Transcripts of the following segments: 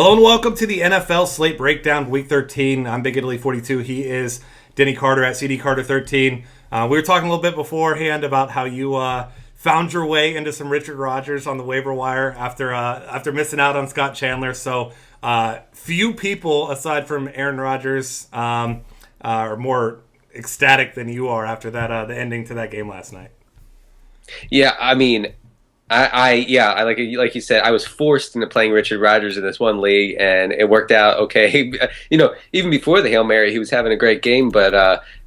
Hello and welcome to the NFL Slate Breakdown, Week 13. I'm Big Italy 42. He is Denny Carter at CD Carter 13. We were talking a little bit beforehand about how you found your way into some Richard Rodgers on the waiver wire after missing out on Scott Chandler. So few people, aside from Aaron Rodgers, are more ecstatic than you are after that the ending to that game last night. Yeah, I mean, I like you said, I was forced into playing Richard Rodgers in this one league, and it worked out okay. Even before the Hail Mary, he was having a great game. But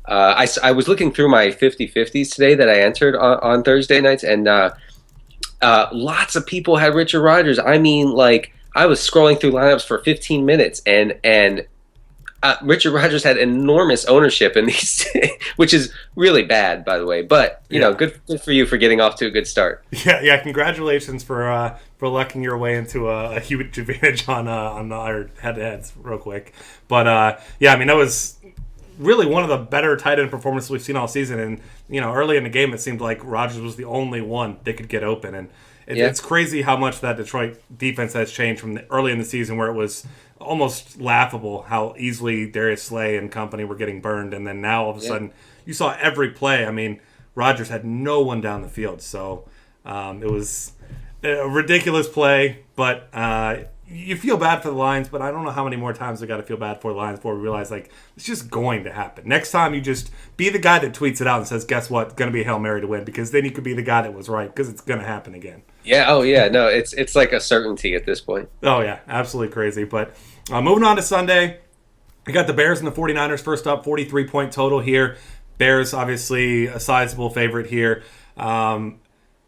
I was looking through my 50-50s today that I entered on Thursday nights, and lots of people had Richard Rodgers. I mean, like, I was scrolling through lineups for 15 minutes, and Richard Rodgers had enormous ownership in these, which is really bad, by the way. But good for you for getting off to a good start. Yeah. Congratulations for lucking your way into a huge advantage on our head-to-heads, real quick. But I mean, that was really one of the better tight end performances we've seen all season. And early in the game, it seemed like Rodgers was the only one that could get open. And it's crazy how much that Detroit defense has changed from early in the season, where it was almost laughable how easily Darius Slay and company were getting burned, and then now all of a sudden you saw every play. I mean, Rodgers had no one down the field, so it was a ridiculous play. But you feel bad for the Lions, but I don't know how many more times we got to feel bad for the Lions before we realize, like, it's just going to happen. Next time, you just be the guy that tweets it out and says, guess what, going to be a Hail Mary to win, because then you could be the guy that was right, because it's going to happen again. Yeah, oh yeah, no, it's like a certainty at this point. Oh yeah, absolutely crazy. But moving on to Sunday, we got the Bears and the 49ers first up, 43-point total here. Bears, obviously, a sizable favorite here. Blaine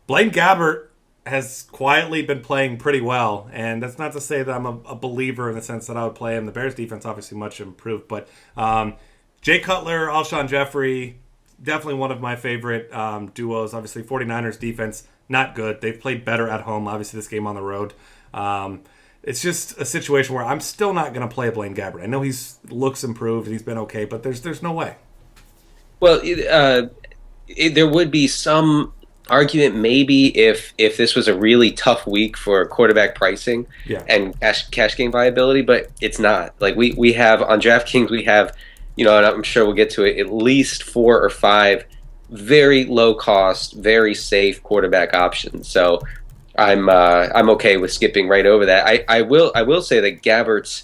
Gabbert has quietly been playing pretty well, and that's not to say that I'm a believer in the sense that I would play him. The Bears' defense obviously much improved, but Jay Cutler, Alshon Jeffrey, definitely one of my favorite duos. Obviously, 49ers defense, not good. They've played better at home, obviously, this game on the road. It's just a situation where I'm still not going to play Blaine Gabbert. I know he's looks improved and he's been okay, but there's no way. Well, there would be some argument maybe if this was a really tough week for quarterback pricing and cash game viability, but it's not. Like we have on DraftKings, we have, and I'm sure we'll get to it, at least 4 or 5 very low cost, very safe quarterback options. So I'm okay with skipping right over that. I will say that Gabbert's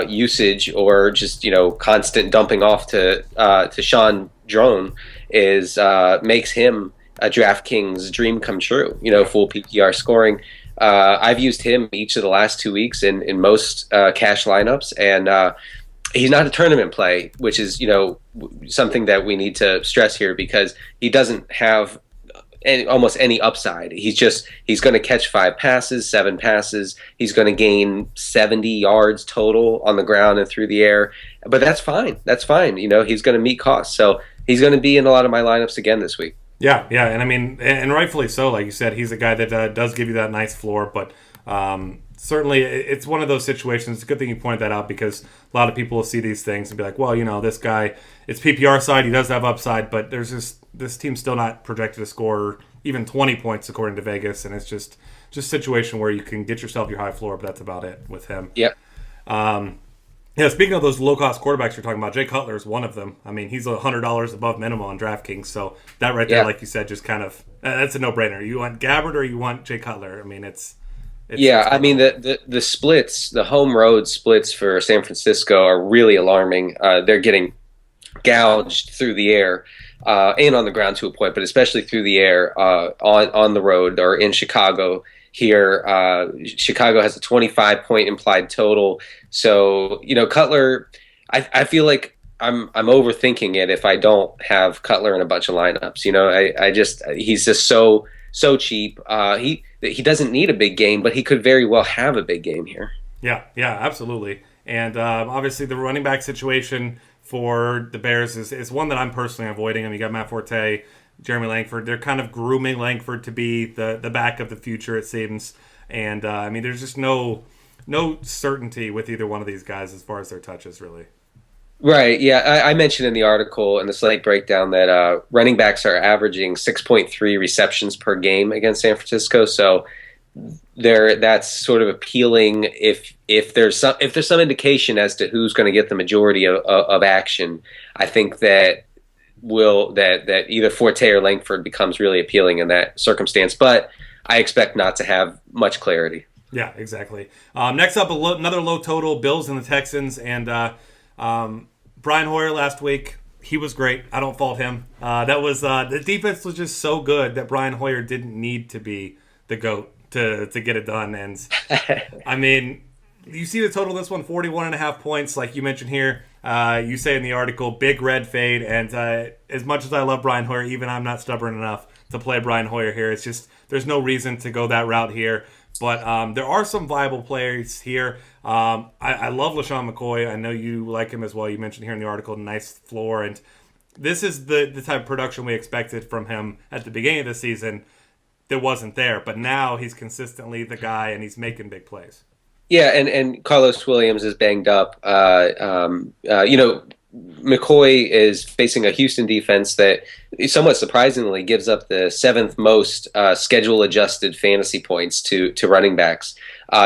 usage, or just constant dumping off to Sean Drone, is makes him a DraftKings dream come true. Full PPR scoring. I've used him each of the last 2 weeks in most cash lineups, and he's not a tournament play, which is something that we need to stress here, because he doesn't have almost any upside. He's going to catch 5 passes, 7 passes. He's going to gain 70 yards total on the ground and through the air. But that's fine. That's fine. He's going to meet costs. So he's going to be in a lot of my lineups again this week. Yeah. And I mean, and rightfully so. Like you said, he's a guy that does give you that nice floor. But certainly it's one of those situations. It's a good thing you pointed that out, because a lot of people will see these things and be like, well, this guy, it's PPR side, he does have upside, but there's this team's still not projected to score even 20 points according to Vegas, and it's just a situation where you can get yourself your high floor, but that's about it with him. Yep. Speaking of those low-cost quarterbacks you're talking about, Jay Cutler is one of them. I mean, he's $100 above minimum on DraftKings, so that right there, like you said, just kind of that's a no-brainer. You want Gabbert or you want Jay Cutler? I mean, it's I mean, the splits, the home road splits for San Francisco are really alarming. They're getting gouged through the air and on the ground to a point, but especially through the air on the road or in Chicago. Here, Chicago has a 25-point implied total. So Cutler, I feel like I'm overthinking it if I don't have Cutler in a bunch of lineups. He's just so cheap. He doesn't need a big game, but he could very well have a big game here. Yeah, absolutely. And obviously the running back situation for the Bears is one that I'm personally avoiding. I mean, you got Matt Forte, Jeremy Langford. They're kind of grooming Langford to be the back of the future, it seems. And, I mean, there's just no certainty with either one of these guys as far as their touches, really. Right, yeah. I mentioned in the article, in the Slate breakdown, that running backs are averaging 6.3 receptions per game against San Francisco. So that's sort of appealing if there's some indication as to who's going to get the majority of action. I think that that either Forte or Langford becomes really appealing in that circumstance, but I expect not to have much clarity. Yeah, exactly. Next up, another low total, Bills and the Texans, and Brian Hoyer last week. He was great. I don't fault him. That was the defense was just so good that Brian Hoyer didn't need to be the GOAT to get it done. And I mean, you see the total of this one, 41.5 points, like you mentioned here. You say in the article, big red fade. And as much as I love Brian Hoyer, even I'm not stubborn enough to play Brian Hoyer here. It's just there's no reason to go that route here. But there are some viable players here. I love LeSean McCoy. I know you like him as well. You mentioned here in the article, nice floor. And this is the type of production we expected from him at the beginning of the season that wasn't there. But now he's consistently the guy, and he's making big plays. Yeah, and Carlos Williams is banged up. McCoy is facing a Houston defense that somewhat surprisingly gives up the 7th most schedule-adjusted fantasy points to running backs.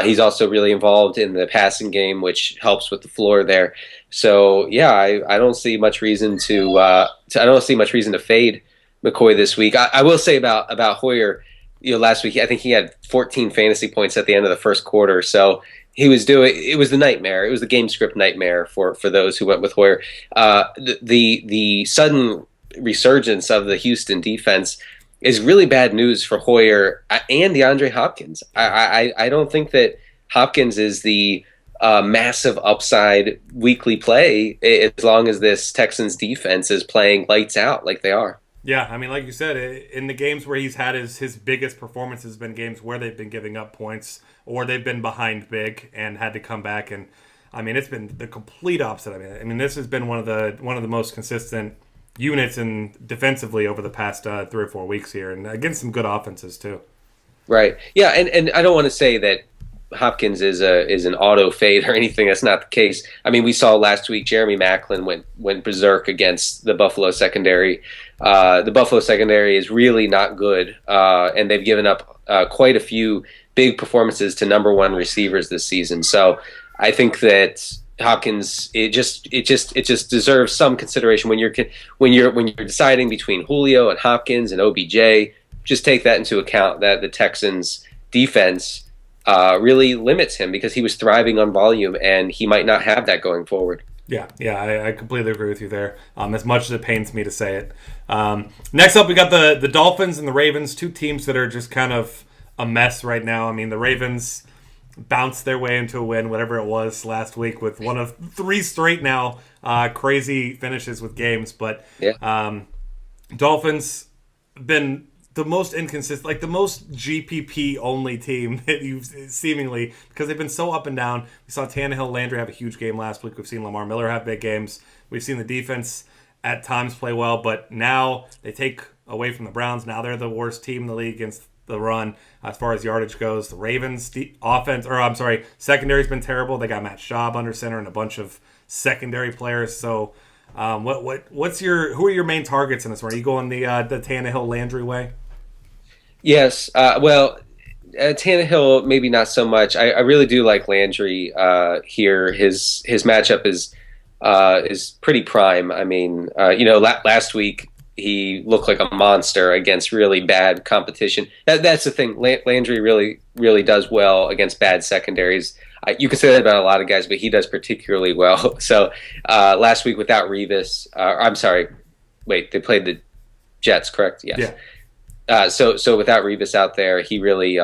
He's also really involved in the passing game, which helps with the floor there. So yeah, I don't see much reason to fade McCoy this week. I will say about Hoyer, last week I think he had 14 fantasy points at the end of the first quarter. So it was the nightmare. It was the game script nightmare for those who went with Hoyer. The sudden resurgence of the Houston defense is really bad news for Hoyer and DeAndre Hopkins. I don't think that Hopkins is the massive upside weekly play as long as this Texans defense is playing lights out like they are. Yeah, I mean, like you said, in the games where he's had his biggest performances have been games where they've been giving up points or they've been behind big and had to come back. And I mean, it's been the complete opposite. I mean, this has been one of the most consistent units and defensively over the past 3 or 4 weeks here, and against some good offenses too. Right. Yeah, and I don't want to say that Hopkins is an auto fade or anything. That's not the case. I mean, we saw last week Jeremy Maclin went berserk against the Buffalo secondary. The Buffalo secondary is really not good, and they've given up quite a few big performances to number 1 receivers this season. So I think that Hopkins it just deserves some consideration when you're deciding between Julio and Hopkins and OBJ. Just take that into account that the Texans defense really limits him because he was thriving on volume, and he might not have that going forward. Yeah, I completely agree with you there. As much as it pains me to say it. Next up, we got the Dolphins and the Ravens, 2 teams that are just kind of a mess right now. I mean, the Ravens bounced their way into a win, whatever it was last week, with one of 3 straight now crazy finishes with games. But Dolphins been the most inconsistent, like the most GPP only team that you've seemingly, because they've been so up and down. We saw Tannehill, Landry have a huge game last week. We've seen Lamar Miller have big games. We've seen the defense at times play well, but now they take away from the Browns. Now they're the worst team in the league against the run as far as yardage goes. The Ravens secondary's been terrible. They got Matt Schaub under center and a bunch of secondary players. So who are your main targets in this one? Are you going the Tannehill Landry way? Yes. Tannehill, maybe not so much. I really do like Landry here. His matchup is pretty prime. I mean, last week he looked like a monster against really bad competition. That's the thing. Landry really does well against bad secondaries. You can say that about a lot of guys, but he does particularly well. So last week without Revis, they played the Jets, correct? Yes. Yeah. So without Revis out there, he really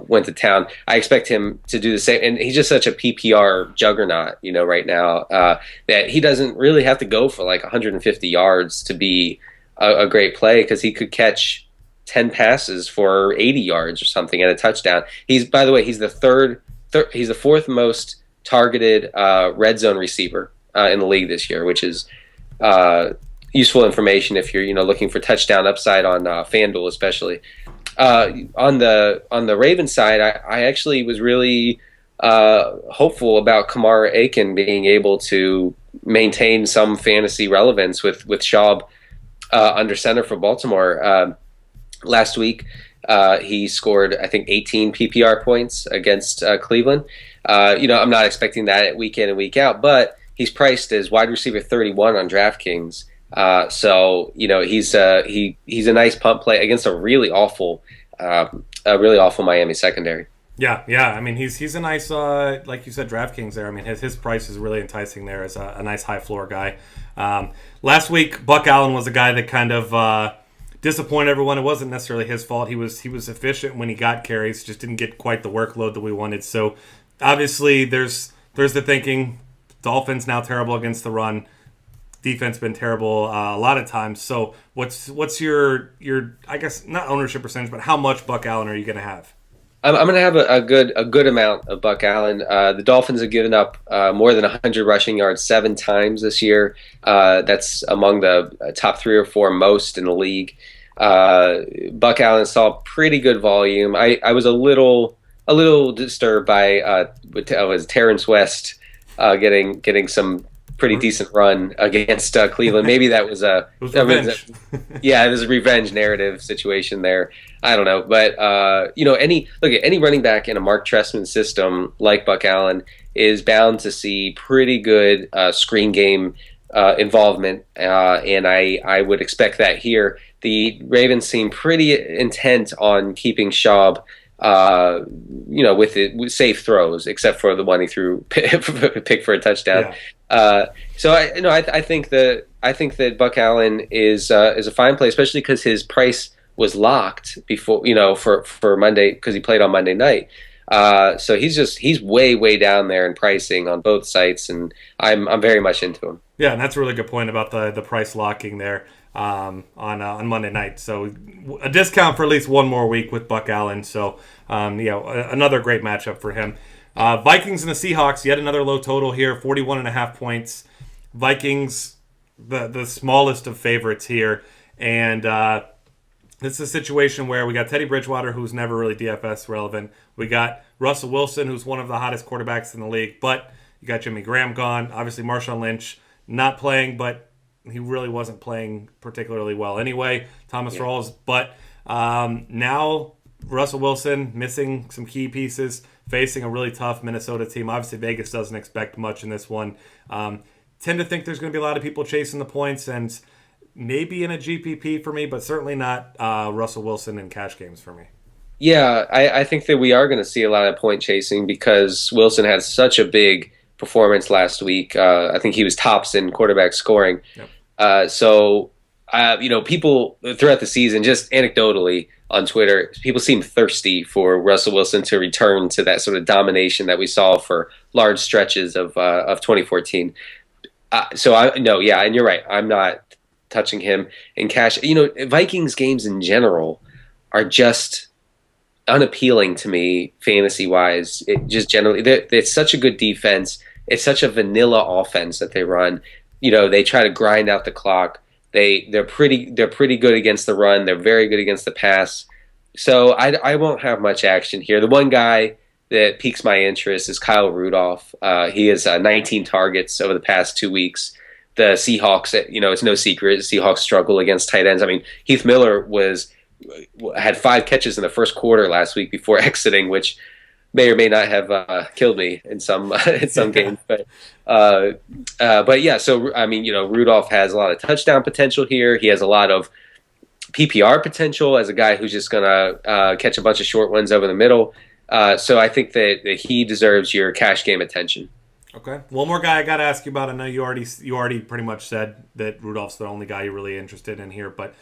went to town. I expect him to do the same, and he's just such a PPR juggernaut, right now, that he doesn't really have to go for like 150 yards to be a great play, because he could catch 10 passes for 80 yards or something and a touchdown. He's the fourth most targeted red zone receiver in the league this year, which is useful information if you're looking for touchdown upside on FanDuel especially. On the Ravens side, I actually was really hopeful about Kamara Aiken being able to maintain some fantasy relevance with Schaub under center for Baltimore last week. He scored, I think, 18 PPR points against Cleveland. I'm not expecting that week in and week out, but he's priced as wide receiver 31 on DraftKings. He's a nice punt play against a really awful Miami secondary. Yeah. I mean, he's a nice, like you said, DraftKings there. I mean, his price is really enticing there as a nice high floor guy. Last week, Buck Allen was a guy that kind of disappointed everyone. It wasn't necessarily his fault. He was efficient when he got carries, just didn't get quite the workload that we wanted. So obviously, there's the thinking. Dolphins now terrible against the run. Defense been terrible a lot of times. So what's your I guess not ownership percentage, but how much Buck Allen are you going to have? I'm going to have a good amount of Buck Allen. The Dolphins have given up more than 100 rushing yards 7 times this year. That's among the top 3 or 4 most in the league. Buck Allen saw pretty good volume. I was a little disturbed by was Terrence West getting some pretty decent run against Cleveland. Maybe that was it was a revenge narrative situation there. I don't know, but any running back in a Mark Trestman system like Buck Allen is bound to see pretty good screen game involvement, and I would expect that here. The Ravens seem pretty intent on keeping Schaub with safe throws, except for the one he threw pick for a touchdown. Yeah. I think that Buck Allen is a fine play, especially because his price was locked before, for Monday, because he played on Monday night. So he's way down there in pricing on both sites, and I'm very much into him. Yeah, and that's a really good point about the price locking there on Monday night. So a discount for at least one more week with Buck Allen. So another great matchup for him. Vikings and the Seahawks, yet another low total here, 41.5 points. Vikings, the smallest of favorites here, and this is a situation where we got Teddy Bridgewater, who's never really DFS relevant. We got Russell Wilson, who's one of the hottest quarterbacks in the league, but you got Jimmy Graham gone. Obviously, Marshawn Lynch not playing, but he really wasn't playing particularly well anyway. Thomas Rawls, but now Russell Wilson missing some key pieces, facing a really tough Minnesota team. Obviously, Vegas doesn't expect much in this one. Tend to think there's going to be a lot of people chasing the points, and maybe in a GPP for me, but certainly not Russell Wilson in cash games for me. Yeah, I think that we are going to see a lot of point chasing because Wilson had such a big performance last week. I think he was tops in quarterback scoring. Yep. People throughout the season, just anecdotally on Twitter, people seem thirsty for Russell Wilson to return to that sort of domination that we saw for large stretches of 2014. And you're right. I'm not touching him in cash. Vikings games in general are just unappealing to me fantasy wise. It just generally, it's such a good defense. It's such a vanilla offense that they run. They try to grind out the clock. They're pretty good against the run. They're very good against the pass. So I won't have much action here. The one guy that piques my interest is Kyle Rudolph. He has 19 targets over the past 2 weeks. The Seahawks, it's no secret, the Seahawks struggle against tight ends. I mean, Heath Miller had 5 catches in the first quarter last week before exiting, which may or may not have killed me in some games. But yeah. So I mean, Rudolph has a lot of touchdown potential here. He has a lot of PPR potential as a guy who's just gonna catch a bunch of short ones over the middle. So I think that he deserves your cash game attention. Okay. One more guy I got to ask you about. I know you already pretty much said that Rudolph's the only guy you're really interested in here, but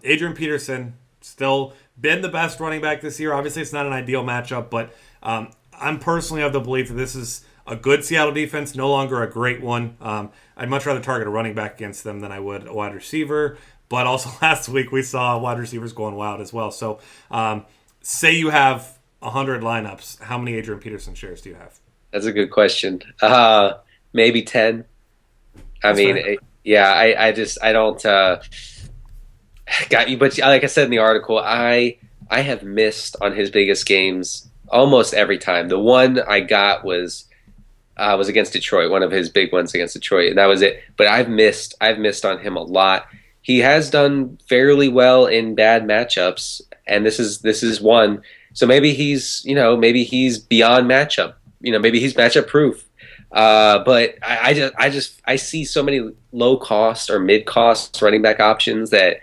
Adrian Peterson still been the best running back this year. Obviously, it's not an ideal matchup, but I'm personally of the belief that this is a good Seattle defense, no longer a great one. I'd much rather target a running back against them than I would a wide receiver, but also last week we saw wide receivers going wild as well. So say you have 100 lineups, how many Adrian Peterson shares do you have? That's a good question. Maybe 10. I don't got you. But like I said in the article, I have missed on his biggest games almost every time. The one I got was against Detroit, one of his big ones against Detroit, and that was it. But I've missed on him a lot. He has done fairly well in bad matchups, and this is one. So maybe he's beyond matchup. Maybe he's matchup proof. But I see so many low cost or mid cost running back options that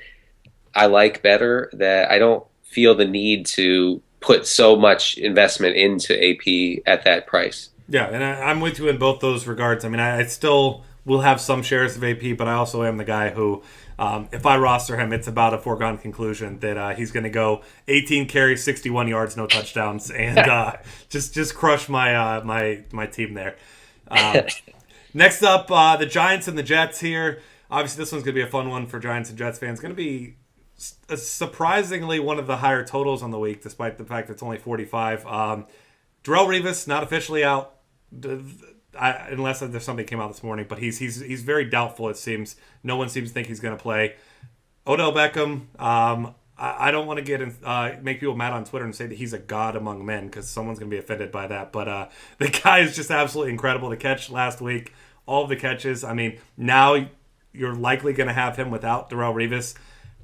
I like better, that I don't feel the need to put so much investment into AP at that price. Yeah, and I'm with you in both those regards. I mean, I still will have some shares of AP, but I also am the guy who, if I roster him, it's about a foregone conclusion that he's going to go 18 carries, 61 yards, no touchdowns, and just crush my my team there. Next up, the Giants and the Jets here. Obviously, this one's going to be a fun one for Giants and Jets fans. It's going to be surprisingly one of the higher totals on the week, despite the fact that it's only 45. Darrelle Revis, not officially out, unless there's something came out this morning, but he's very doubtful, it seems. No one seems to think he's going to play. Odell Beckham, I don't want to get make people mad on Twitter and say that he's a god among men, because someone's going to be offended by that. But the guy is just absolutely incredible. The catch last week, all of the catches. I mean, now you're likely going to have him without Darrelle Revis.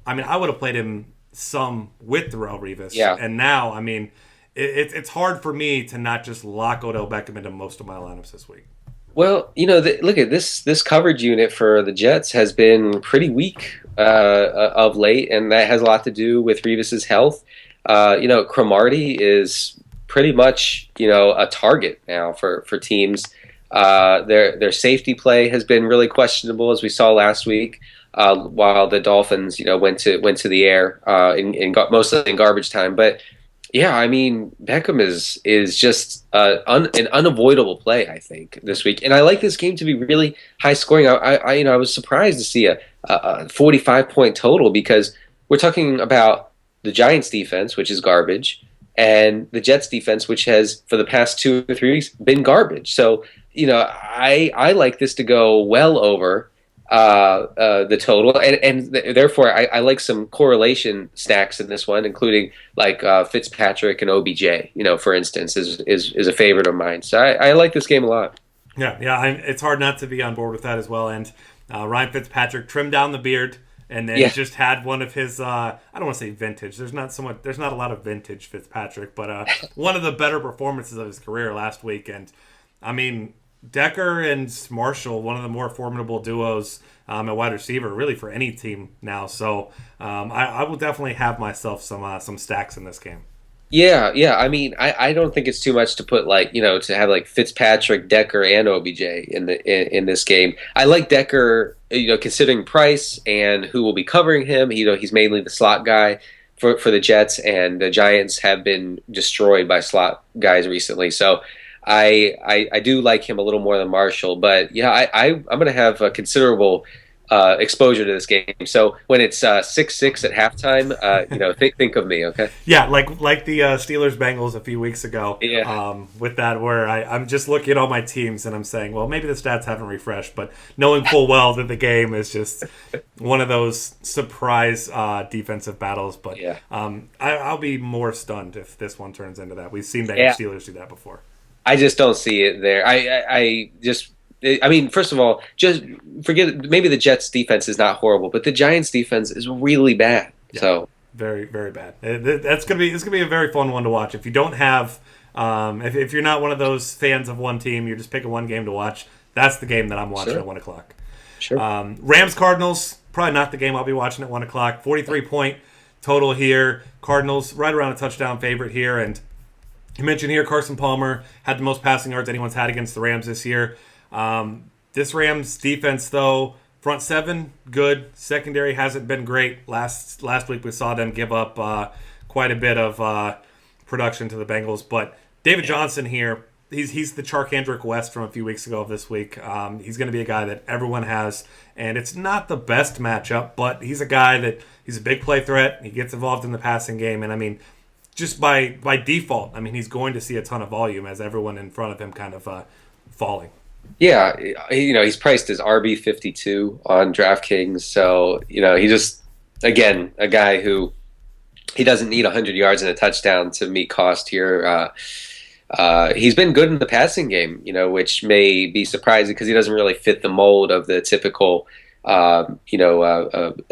I mean, I would have played him some with Darrelle Revis. Yeah. And now, I mean, it's hard for me to not just lock Odell Beckham into most of my lineups this week. Well, look at this coverage unit for the Jets has been pretty weak of late, and that has a lot to do with Revis's health. Cromartie is pretty much a target now for teams. Their safety play has been really questionable, as we saw last week. While the Dolphins, went to the air mostly in garbage time. But yeah, I mean, Beckham is just an unavoidable play, I think, this week. And I like this game to be really high scoring. I was surprised to see a 45-point total, because we're talking about the Giants defense, which is garbage, and the Jets defense, which has for the past 2 or 3 weeks been garbage. So I like this to go well over the total, and therefore I like some correlation stacks in this one, including like Fitzpatrick and OBJ, for instance, is a favorite of mine. So I like this game a lot. Yeah, it's hard not to be on board with that as well. And Ryan Fitzpatrick trimmed down the beard, and then just had one of his I don't want to say vintage. There's not a lot of vintage Fitzpatrick, but one of the better performances of his career last week. And I mean, Decker and Marshall, one of the more formidable duos at wide receiver, really, for any team now. So I will definitely have myself some stacks in this game. Yeah. I mean, I don't think it's too much to put to have like Fitzpatrick, Decker, and OBJ in this game. I like Decker, considering price and who will be covering him. He's mainly the slot guy for the Jets, and the Giants have been destroyed by slot guys recently. So I do like him a little more than Marshall, but yeah, I'm going to have a considerable exposure to this game. So when it's 6-6 at halftime, think of me, okay? Yeah, like the Steelers Bengals a few weeks ago. Yeah. With that, where I'm just looking at all my teams and I'm saying, well, maybe the stats haven't refreshed, but knowing full well that the game is just one of those surprise defensive battles. But yeah. I'll be more stunned if this one turns into that. We've seen Bengals Steelers do that before. I just don't see it there. I mean, first of all, just forget. Maybe the Jets' defense is not horrible, but the Giants' defense is really bad. Yeah, so very, very bad. It's gonna be a very fun one to watch. If you don't have, if you're not one of those fans of one team, you're just picking one game to watch. That's the game that I'm watching at 1:00. Sure. Rams Cardinals, probably not the game I'll be watching at 1:00. 43-point total here. Cardinals right around a touchdown favorite here, and you mentioned here Carson Palmer had the most passing yards anyone's had against the Rams this year. This Rams defense, though, front seven, good. Secondary hasn't been great. Last week we saw them give up quite a bit of production to the Bengals. But David Johnson here, he's the Charkandrick West from a few weeks ago of this week. He's going to be a guy that everyone has. And it's not the best matchup, but he's a guy that he's a big play threat. He gets involved in the passing game. And, I mean, just by default, I mean, he's going to see a ton of volume as everyone in front of him kind of falling. Yeah, he's priced as RB52 on DraftKings, so he just, again, a guy who he doesn't need 100 yards and a touchdown to meet cost here. He's been good in the passing game, which may be surprising because he doesn't really fit the mold of the typical a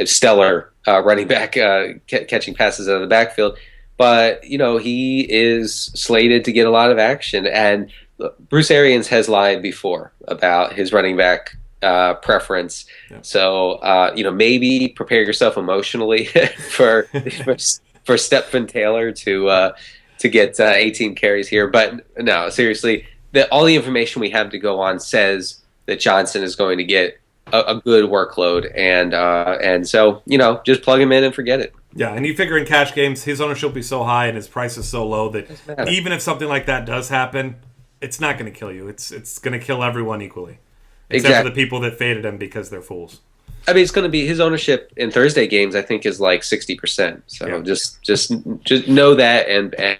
stellar running back catching passes out of the backfield. But, he is slated to get a lot of action. And Bruce Arians has lied before about his running back preference. Yeah. So, maybe prepare yourself emotionally for Stephen Taylor to get 18 carries here. But no, seriously, all the information we have to go on says that Johnson is going to get a good workload, and so just plug him in and forget it. Yeah, and you figure in cash games, his ownership will be so high and his price is so low that even if something like that does happen, it's not going to kill you. It's going to kill everyone equally, except for the people that faded him because they're fools. I mean, it's going to be his ownership in Thursday games. I think is like 60%. So just know that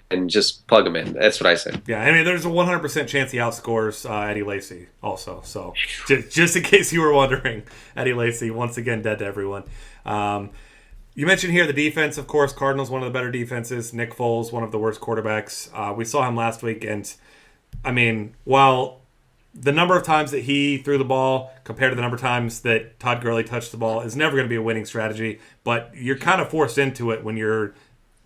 and just plug him in. That's what I said. Yeah, I mean, there's a 100% chance he outscores Eddie Lacy also. So just in case you were wondering, Eddie Lacy once again dead to everyone. You mentioned here the defense, of course. Cardinals, one of the better defenses. Nick Foles, one of the worst quarterbacks. We saw him last week, and I mean, while the number of times that he threw the ball compared to the number of times that Todd Gurley touched the ball is never going to be a winning strategy, but you're kind of forced into it when you're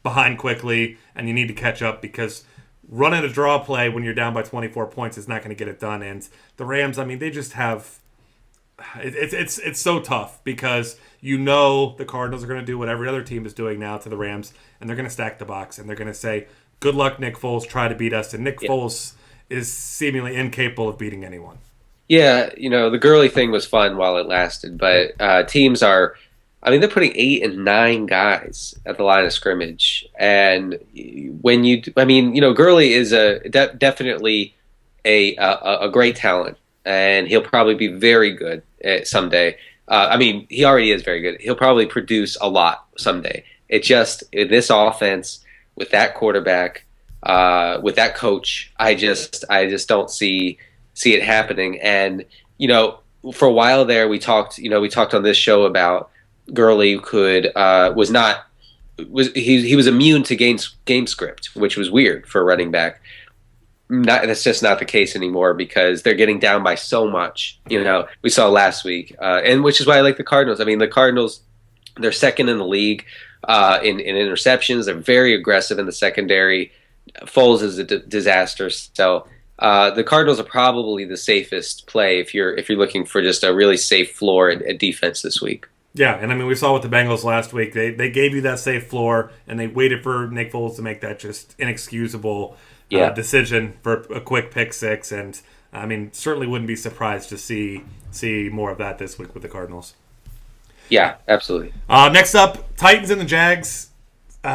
behind quickly and you need to catch up, because running a draw play when you're down by 24 points is not going to get it done. And the Rams, I mean, they just have it's so tough, because the Cardinals are going to do what every other team is doing now to the Rams, and they're going to stack the box, and they're going to say, good luck, Nick Foles, try to beat us. And Nick Foles is seemingly incapable of beating anyone. Yeah, the Gurley thing was fun while it lasted, but teams are, I mean, they're putting 8 and 9 guys at the line of scrimmage, and Gurley is definitely a great talent, and he'll probably be very good someday. He already is very good. He'll probably produce a lot someday. It just, in this offense, with that quarterback, with that coach, I just don't see it happening. And for a while there, we talked on this show about Gurley was immune to game script, which was weird for a running back. That's just not the case anymore, because they're getting down by so much. We saw last week, and which is why I like the Cardinals. I mean, the Cardinals, they're second in the league in interceptions. They're very aggressive in the secondary. Foles is a disaster. So the Cardinals are probably the safest play if you're looking for just a really safe floor at defense this week. Yeah, and I mean, we saw with the Bengals last week. They gave you that safe floor, and they waited for Nick Foles to make that just inexcusable decision for a quick pick six. And I mean, certainly wouldn't be surprised to see more of that this week with the Cardinals. Yeah, absolutely. Next up, Titans and the Jags.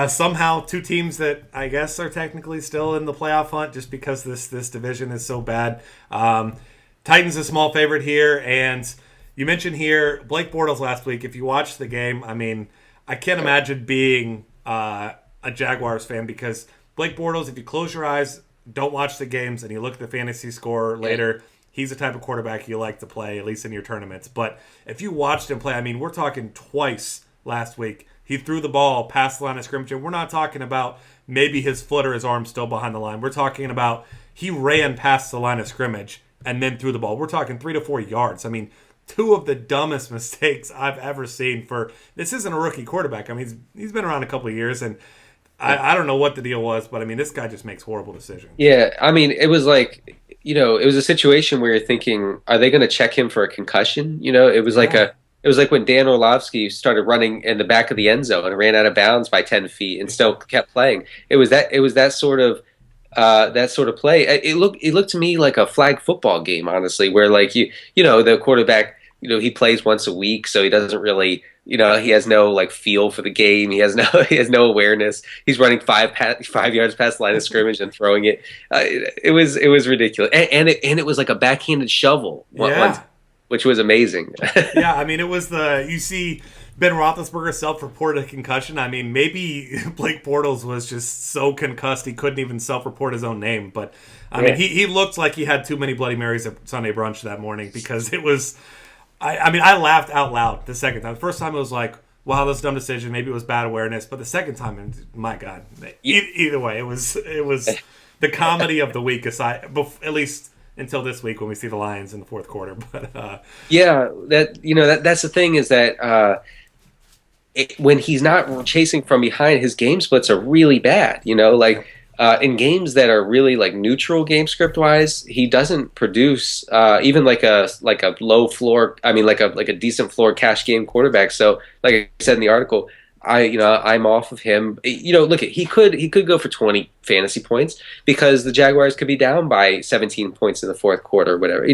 Somehow two teams that I guess are technically still in the playoff hunt, just because this division is so bad. Titans a small favorite here, and you mentioned here Blake Bortles last week. If you watched the game, I mean, I can't imagine being a Jaguars fan, because Blake Bortles, if you close your eyes, don't watch the games, and you look at the fantasy score later, he's the type of quarterback you like to play, at least in your tournaments. But if you watched him play, I mean, we're talking twice last week. He threw the ball past the line of scrimmage, and we're not talking about maybe his foot or his arm still behind the line. We're talking about he ran past the line of scrimmage and then threw the ball. We're talking 3 to 4 yards. I mean, two of the dumbest mistakes I've ever seen this isn't a rookie quarterback. I mean, he's been around a couple of years, and I don't know what the deal was, but I mean, this guy just makes horrible decisions. Yeah, I mean, it was like, it was a situation where you're thinking, are they going to check him for a concussion? It was like when Dan Orlovsky started running in the back of the end zone and ran out of bounds by 10 feet and still kept playing. It was that sort of play. It looked to me like a flag football game, honestly, where like the quarterback, he plays once a week, so he doesn't really, he has no like feel for the game. He has no awareness. He's running 5 yards past the line of scrimmage and throwing it. It was ridiculous, and it was like a backhanded shovel. Once, which was amazing. Yeah, I mean, it was you see Ben Roethlisberger self-reported a concussion. I mean, maybe Blake Bortles was just so concussed he couldn't even self-report his own name. But, I mean, he looked like he had too many Bloody Marys at Sunday brunch that morning, because it was – I laughed out loud the second time. The first time it was like, wow, that's a dumb decision. Maybe it was bad awareness. But the second time, my God. Either way, it was the comedy of the week, aside, at least until this week when we see the Lions in the fourth quarter. But that's the thing is that when he's not chasing from behind, his game splits are really bad. In games that are really like neutral game script wise, he doesn't produce even like a low floor. I mean, like a decent floor cash game quarterback. So, like I said in the article, I'm off of him. Look, he could go for 20 fantasy points because the Jaguars could be down by 17 points in the fourth quarter, or whatever.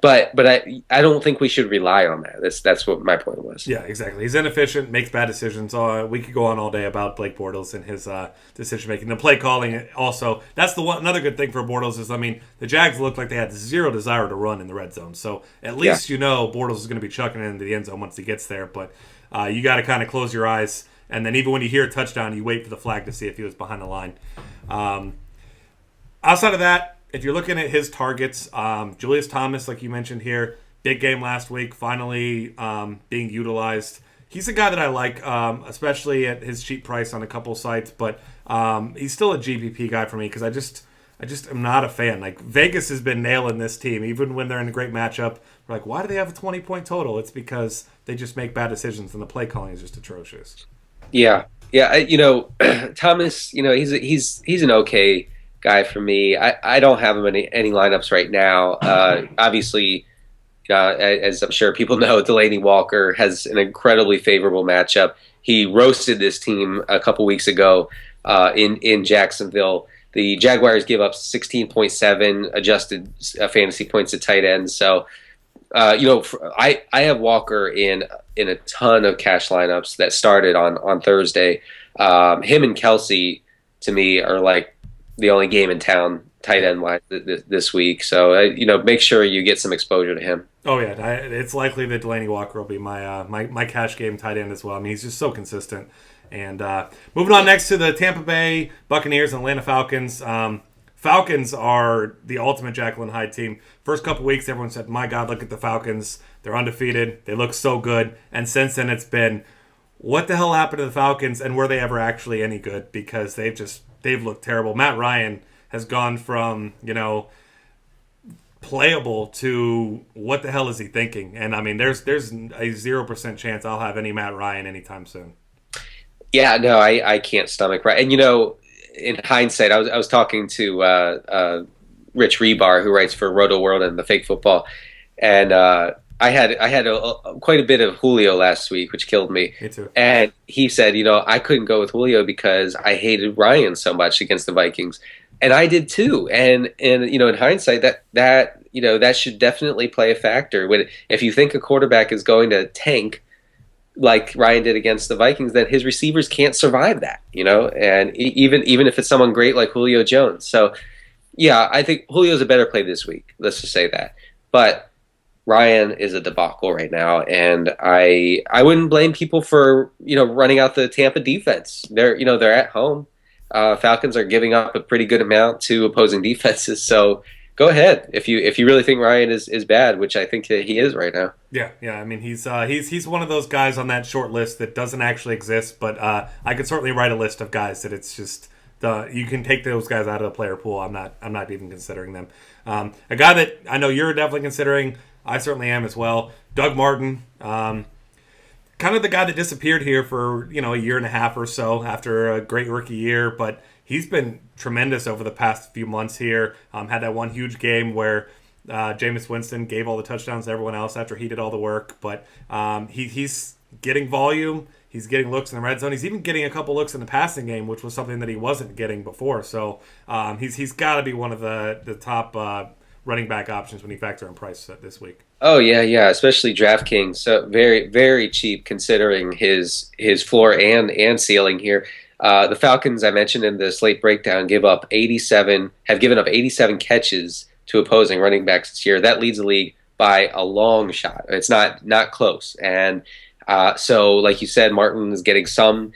But I don't think we should rely on that. That's what my point was. Yeah, exactly. He's inefficient, makes bad decisions. We could go on all day about Blake Bortles and his decision making. The play calling also. That's another good thing for Bortles is, the Jags looked like they had zero desire to run in the red zone. So at least Bortles is going to be chucking it into the end zone once he gets there. But you got to kind of close your eyes, and then even when you hear a touchdown, you wait for the flag to see if he was behind the line. Outside of that, if you're looking at his targets, Julius Thomas, like you mentioned here, big game last week, finally being utilized. He's a guy that I like, especially at his cheap price on a couple sites, but he's still a GPP guy for me because I just am not a fan. Like, Vegas has been nailing this team, even when they're in a great matchup. We're like, why do they have a 20-point total? It's because they just make bad decisions, and the play calling is just atrocious. Yeah. Thomas, he's an okay guy for me. I don't have him in any lineups right now. Obviously, as I'm sure people know, Delaney Walker has an incredibly favorable matchup. He roasted this team a couple weeks ago in Jacksonville. The Jaguars give up 16.7 adjusted fantasy points to tight ends. So, I have Walker in a ton of cash lineups that started on Thursday. Him and Kelsey, to me, are like the only game in town tight end wise this week. So, make sure you get some exposure to him. Oh yeah, it's likely that Delaney Walker will be my cash game tight end as well. He's just so consistent. And moving on next to the Tampa Bay Buccaneers and Atlanta Falcons. Falcons are the ultimate Jekyll and Hyde team. First couple weeks, everyone said, my God, look at the Falcons. They're undefeated. They look so good. And since then, it's been, what the hell happened to the Falcons, and were they ever actually any good? Because they've looked terrible. Matt Ryan has gone from, playable to what the hell is he thinking? And, there's a 0% chance I'll have any Matt Ryan anytime soon. Yeah, no, I can't stomach right. And in hindsight, I was talking to Rich Rebar, who writes for Roto World and the Fake Football, and I had quite a bit of Julio last week, which killed me. Me too. And he said, I couldn't go with Julio because I hated Ryan so much against the Vikings, and I did too. And in hindsight, that should definitely play a factor. If you think a quarterback is going to tank like Ryan did against the Vikings, then his receivers can't survive that, and even if it's someone great like Julio Jones. So, yeah, I think Julio's a better play this week. Let's just say that. But Ryan is a debacle right now, and I wouldn't blame people for, running out the Tampa defense. They're at home. Falcons are giving up a pretty good amount to opposing defenses, so go ahead if you really think Ryan is bad, which I think he is right now. Yeah. He's one of those guys on that short list that doesn't actually exist, but I could certainly write a list of guys that it's just you can take those guys out of the player pool. I'm not even considering them. A guy that I know you're definitely considering, I certainly am as well. Doug Martin, kind of the guy that disappeared here for a year and a half or so after a great rookie year, but he's been tremendous over the past few months here. Had that one huge game where Jameis Winston gave all the touchdowns to everyone else after he did all the work. But he's getting volume. He's getting looks in the red zone. He's even getting a couple looks in the passing game, which was something that he wasn't getting before. So he's got to be one of the top running back options when you factor in price this week. Oh yeah, especially DraftKings. So very, very cheap considering his floor and ceiling here. The Falcons, I mentioned in the Slate breakdown, have given up 87 catches to opposing running backs this year. That leads the league by a long shot. It's not close. And so, like you said, Martin is getting some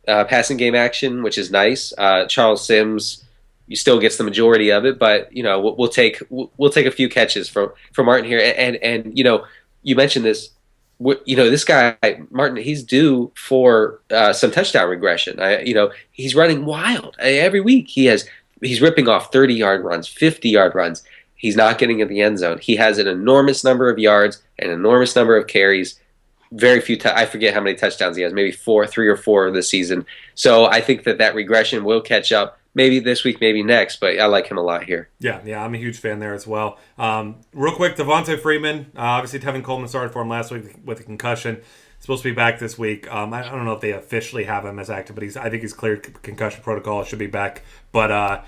passing game action, which is nice. Charles Sims, you still gets the majority of it, but we'll take a few catches from Martin here. And you mentioned this. This guy Martin, he's due for some touchdown regression. He's running wild every week. He's ripping off 30-yard runs, 50-yard runs. He's not getting in the end zone. He has an enormous number of yards, an enormous number of carries. Very few. I forget how many touchdowns he has. Maybe 3 or 4 this season. So I think that regression will catch up. Maybe this week, maybe next, but I like him a lot here. Yeah, I'm a huge fan there as well. Real quick, Devonta Freeman. Obviously, Tevin Coleman started for him last week with a concussion. He's supposed to be back this week. I don't know if they officially have him as active, but I think he's cleared concussion protocol. Should be back. But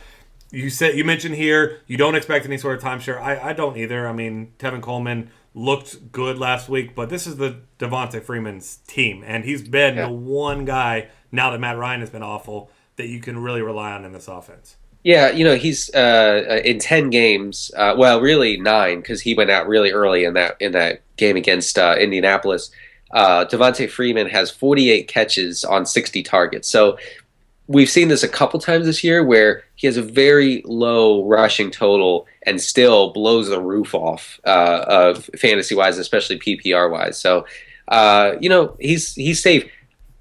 you mentioned here you don't expect any sort of timeshare. I don't either. I mean, Tevin Coleman looked good last week, but this is the Devonta Freeman's team, and he's been the one guy now that Matt Ryan has been awful that you can really rely on in this offense. Yeah, he's in 10 games. Well, really 9 because he went out really early in that game against Indianapolis. Devonta Freeman has 48 catches on 60 targets. So we've seen this a couple times this year where he has a very low rushing total and still blows the roof off of fantasy-wise, especially PPR-wise. So, he's safe.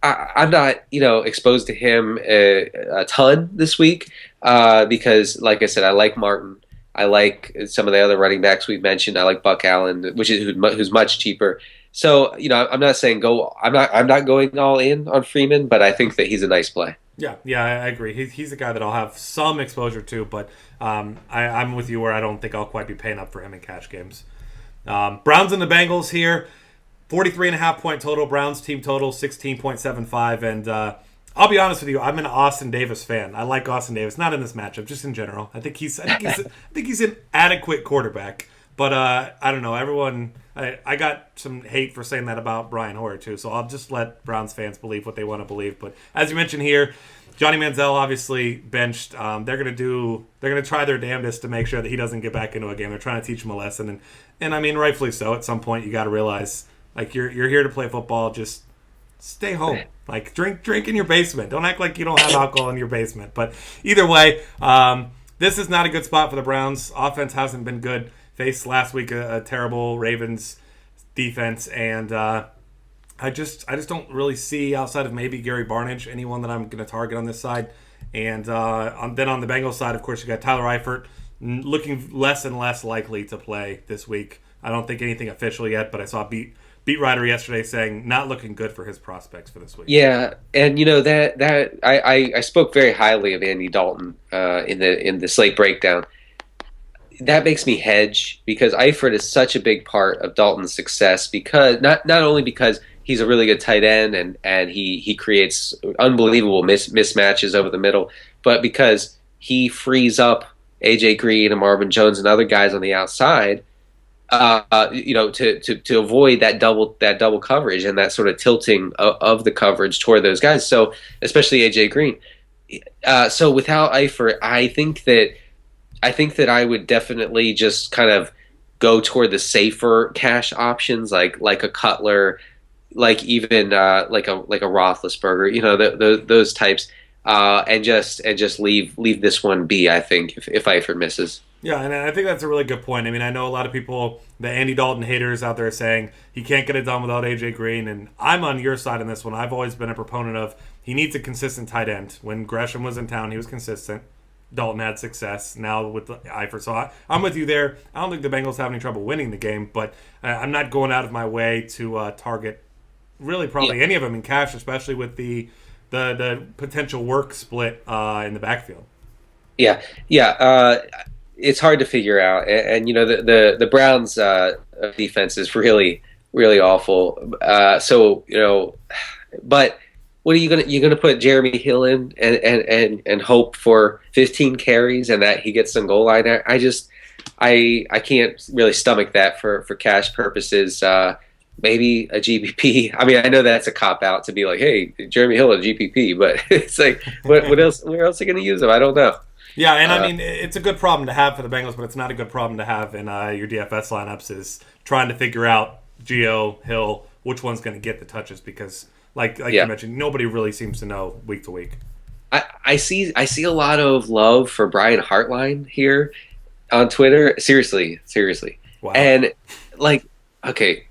I'm not, exposed to him a ton this week because, like I said, I like Martin. I like some of the other running backs we've mentioned. I like Buck Allen, who's much cheaper. So, I'm not saying I'm not going all in on Freeman, but I think that he's a nice play. Yeah, I agree. He's a guy that I'll have some exposure to, but I'm with you where I don't think I'll quite be paying up for him in cash games. Browns and the Bengals here. 43.5 point total. Browns team total 16.75. And I'll be honest with you, I'm an Austin Davis fan. I like Austin Davis, not in this matchup, just in general. I think he's an adequate quarterback. But I don't know. Everyone, I got some hate for saying that about Brian Hoyer too. So I'll just let Browns fans believe what they want to believe. But as you mentioned here, Johnny Manziel obviously benched. They're gonna try their damnedest to make sure that he doesn't get back into a game. They're trying to teach him a lesson, and I mean rightfully so. At some point, you got to realize like you're here to play football. Just stay home. Like drink in your basement. Don't act like you don't have alcohol in your basement. But either way, this is not a good spot for the Browns. Offense hasn't been good. Faced last week a terrible Ravens defense, and I just don't really see, outside of maybe Gary Barnidge, anyone that I'm going to target on this side. And then on the Bengals side, of course, you got Tyler Eifert looking less and less likely to play this week. I don't think anything official yet, but I saw a beat writer yesterday saying not looking good for his prospects for this week. Yeah, and that I spoke very highly of Andy Dalton in the Slate breakdown. That makes me hedge because Eifert is such a big part of Dalton's success because not only because he's a really good tight end and he creates unbelievable mismatches over the middle, but because he frees up AJ Green and Marvin Jones and other guys on the outside, to avoid that double coverage and that sort of tilting of the coverage toward those guys. So especially AJ Green. So without Eifert, I think that I would definitely just kind of go toward the safer cash options, like a Cutler, like even like a Roethlisberger, those types, and just leave this one be. I think if Eifert misses. Yeah, and I think that's a really good point. I mean, I know a lot of people, the Andy Dalton haters out there, saying he can't get it done without AJ Green, and I'm on your side on this one. I've always been a proponent of he needs a consistent tight end. When Gresham was in town, he was consistent. Dalton had success now with Eifert. So I'm with you there. I don't think the Bengals have any trouble winning the game, but I'm not going out of my way to target really probably any of them in cash, especially with the potential work split in the backfield. Yeah. It's hard to figure out, and the Browns' defense is really, really awful. But what are you're gonna put Jeremy Hill in and hope for 15 carries and that he gets some goal line? I can't really stomach that for cash purposes. Maybe a GPP. I mean, I know that's a cop out to be like, hey, Jeremy Hill a GPP, but it's like, what else? Where else are you gonna use him? I don't know. Yeah, and I mean, it's a good problem to have for the Bengals, but it's not a good problem to have in your DFS lineups is trying to figure out Gio, Hill, which one's going to get the touches because, like you mentioned, nobody really seems to know week to week. I see a lot of love for Brian Hartline here on Twitter. Seriously. Wow. And, okay,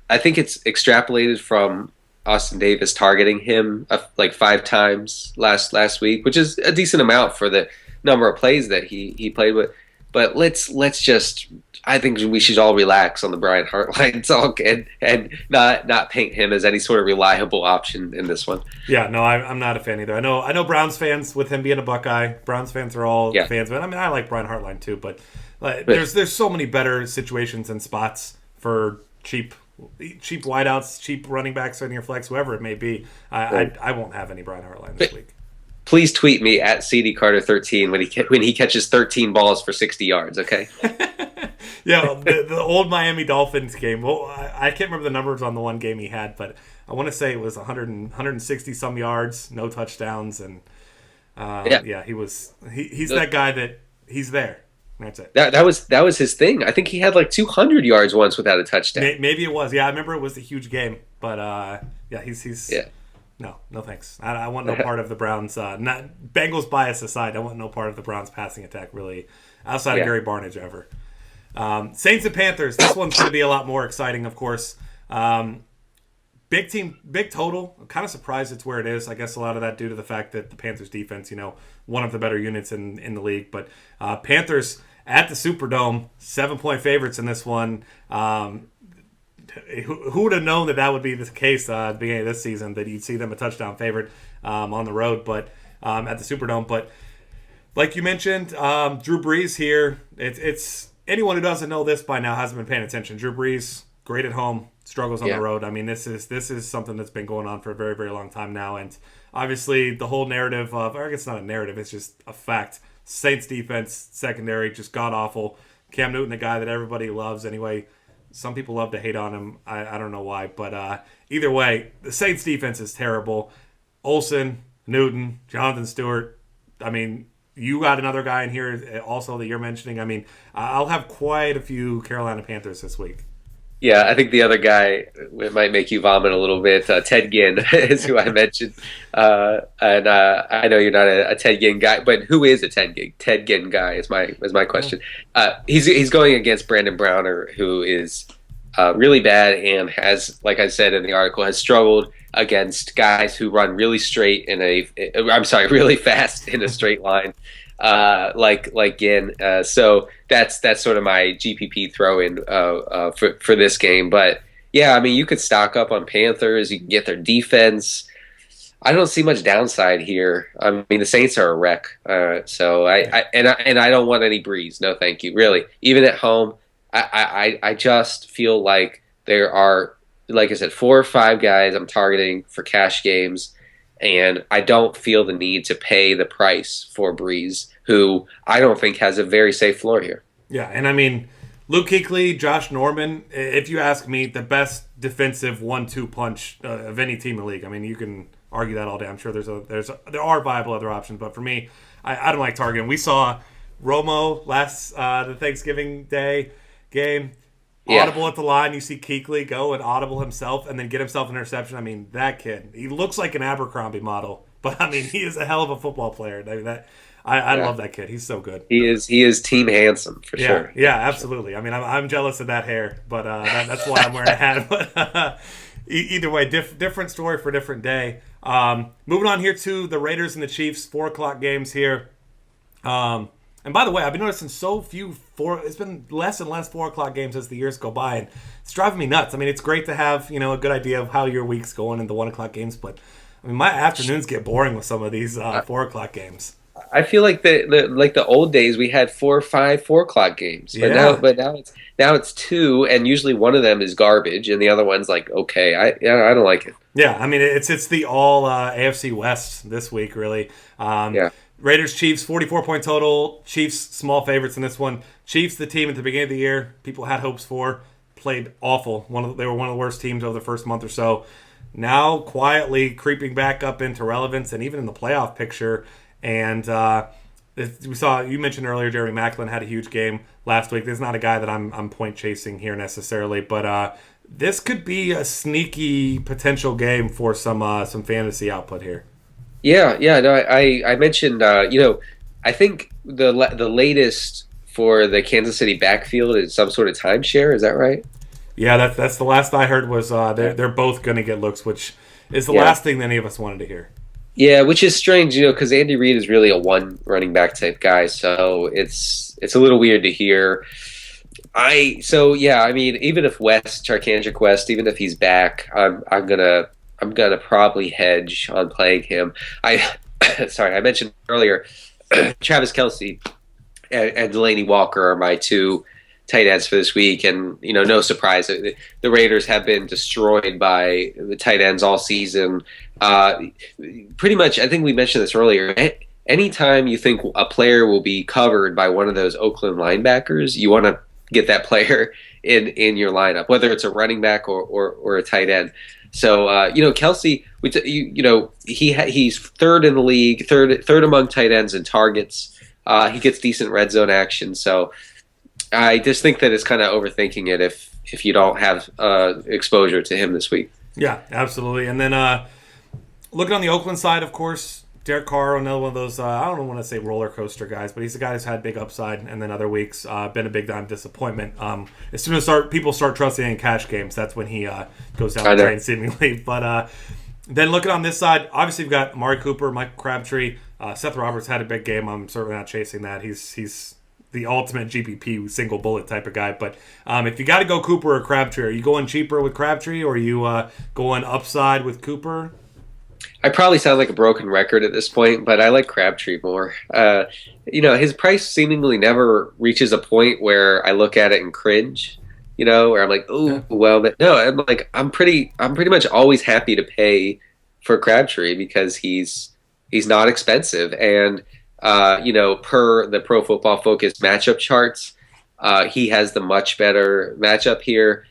I think it's extrapolated from Austin Davis targeting him 5 times last week, which is a decent amount for the number of plays that he played with. But let's just. I think we should all relax on the Brian Hartline talk and not paint him as any sort of reliable option in this one. Yeah, no, I'm not a fan either. I know Browns fans, with him being a Buckeye, Browns fans are all fans. But I mean, I like Brian Hartline too. But there's so many better situations and spots for cheap wideouts, cheap running backs on your flex, whoever it may be. I won't have any Brian Hartline this week. Please tweet me at CD Carter 13 when he catches 13 balls for 60 yards. Okay. Yeah, the old Miami Dolphins game. Well, I can't remember the numbers on the one game he had, but I want to say it was 160 some yards, no touchdowns, and he's that guy that he's there. That's it. That was his thing. I think he had like 200 yards once without a touchdown. Maybe it was. Yeah, I remember it was a huge game, but he's No thanks. I want no part of the Browns. Not Bengals bias aside, I want no part of the Browns passing attack really, outside of Gary Barnidge ever. Saints and Panthers. This one's going to be a lot more exciting, of course. Big total. I'm kind of surprised it's where it is. I guess a lot of that due to the fact that the Panthers defense, one of the better units in the league. But Panthers at the Superdome, 7-point favorites in this one. Who would have known that would be the case at the beginning of this season, that you'd see them a touchdown favorite on the road, but at the Superdome. But like you mentioned, Drew Brees here. It's anyone who doesn't know this by now hasn't been paying attention. Drew Brees, great at home, struggles on the road. I mean, this is something that's been going on for a very, very long time now. And obviously the whole narrative of, or I guess not a narrative, it's just a fact. Saints defense, secondary, just god-awful. Cam Newton, the guy that everybody loves anyway. Some people love to hate on him. I don't know why. But either way, the Saints defense is terrible. Olsen, Newton, Jonathan Stewart. I mean, you got another guy in here also that you're mentioning. I mean, I'll have quite a few Carolina Panthers this week. Yeah, I think the other guy, it might make you vomit a little bit. Ted Ginn is who I mentioned. And I know you're not a Ted Ginn guy, but who is a Ted Ginn guy is my question. He's going against Brandon Browner, who is really bad and has, like I said in the article, has struggled against guys who run really really fast in a straight line. Like Ginn. So that's sort of my GPP throw-in for this game. But yeah, I mean, you could stock up on Panthers. You can get their defense. I don't see much downside here. I mean, the Saints are a wreck. So I don't want any Breeze. No, thank you. Really, even at home, I just feel like there are, like I said, 4 or 5 guys I'm targeting for cash games. And I don't feel the need to pay the price for Breeze, who I don't think has a very safe floor here. Yeah, and I mean, Luke Kuechly, Josh Norman, if you ask me, the best defensive 1-2 punch of any team in the league. I mean, you can argue that all day. I'm sure there are viable other options, but for me, I don't like targeting. We saw Romo last the Thanksgiving Day game. Audible at the line, you see Kuechly go and audible himself and then get himself an interception. I mean, that kid, he looks like an Abercrombie model, but I mean, he is a hell of a football player. I mean, I love that kid. He's so good. He is team handsome for sure. Yeah, absolutely. I mean, I'm jealous of that hair, but that's why I'm wearing a hat. But either way, different story for a different day. Moving on here to the Raiders and the Chiefs, 4:00 games here. And by the way, I've been noticing it's been less and less 4:00 games as the years go by, and it's driving me nuts. I mean, it's great to have, a good idea of how your week's going in the 1:00 games, but I mean, my afternoons get boring with some of these 4:00 games. I feel like the old days we had 4 or 5 4:00 games, but now it's 2, and usually one of them is garbage, and the other one's like okay. I don't like it. Yeah, I mean, it's the all AFC West this week, really. Raiders, Chiefs, 44-point total. Chiefs, small favorites in this one. Chiefs, the team at the beginning of the year, people had hopes for, played awful. They were one of the worst teams over the first month or so. Now, quietly creeping back up into relevance and even in the playoff picture. And we saw, you mentioned earlier, Jeremy Maclin had a huge game last week. This is not a guy that I'm point chasing here necessarily, but this could be a sneaky potential game for some fantasy output here. Yeah. No, I mentioned, I think the latest for the Kansas City backfield is some sort of timeshare. Is that right? Yeah, that's the last I heard was they're both going to get looks, which is the last thing that any of us wanted to hear. Yeah, which is strange, because Andy Reid is really a one running back type guy, so it's a little weird to hear. I mean, even if Charkandrick West, even if he's back, I'm gonna probably hedge on playing him. I sorry, I mentioned earlier Travis Kelce and Delaney Walker are my two tight ends for this week, and no surprise, the Raiders have been destroyed by the tight ends all season. Pretty much, I think we mentioned this earlier. Anytime you think a player will be covered by one of those Oakland linebackers, you want to get that player in your lineup, whether it's a running back or a tight end. So Kelce, he's third in the league, third among tight ends in targets. He gets decent red zone action. So I just think that it's kind of overthinking it if you don't have exposure to him this week. Yeah, absolutely. And then looking on the Oakland side, of course, Derek Carr, another one of those, I don't want to say roller coaster guys, but he's a guy who's had big upside, and then other weeks been a big time disappointment. As soon as people start trusting in cash games, that's when he goes down the drain, seemingly. But then looking on this side, obviously we've got Amari Cooper, Michael Crabtree. Seth Roberts had a big game. I'm certainly not chasing that. He's the ultimate GPP single bullet type of guy. But if you got to go Cooper or Crabtree, are you going cheaper with Crabtree, or are you going upside with Cooper? I probably sound like a broken record at this point, but I like Crabtree more. His price seemingly never reaches a point where I look at it and cringe. Where I'm like, oh, well, but no, I'm pretty much always happy to pay for Crabtree because he's not expensive, and per the Pro Football Focus matchup charts, he has the much better matchup here.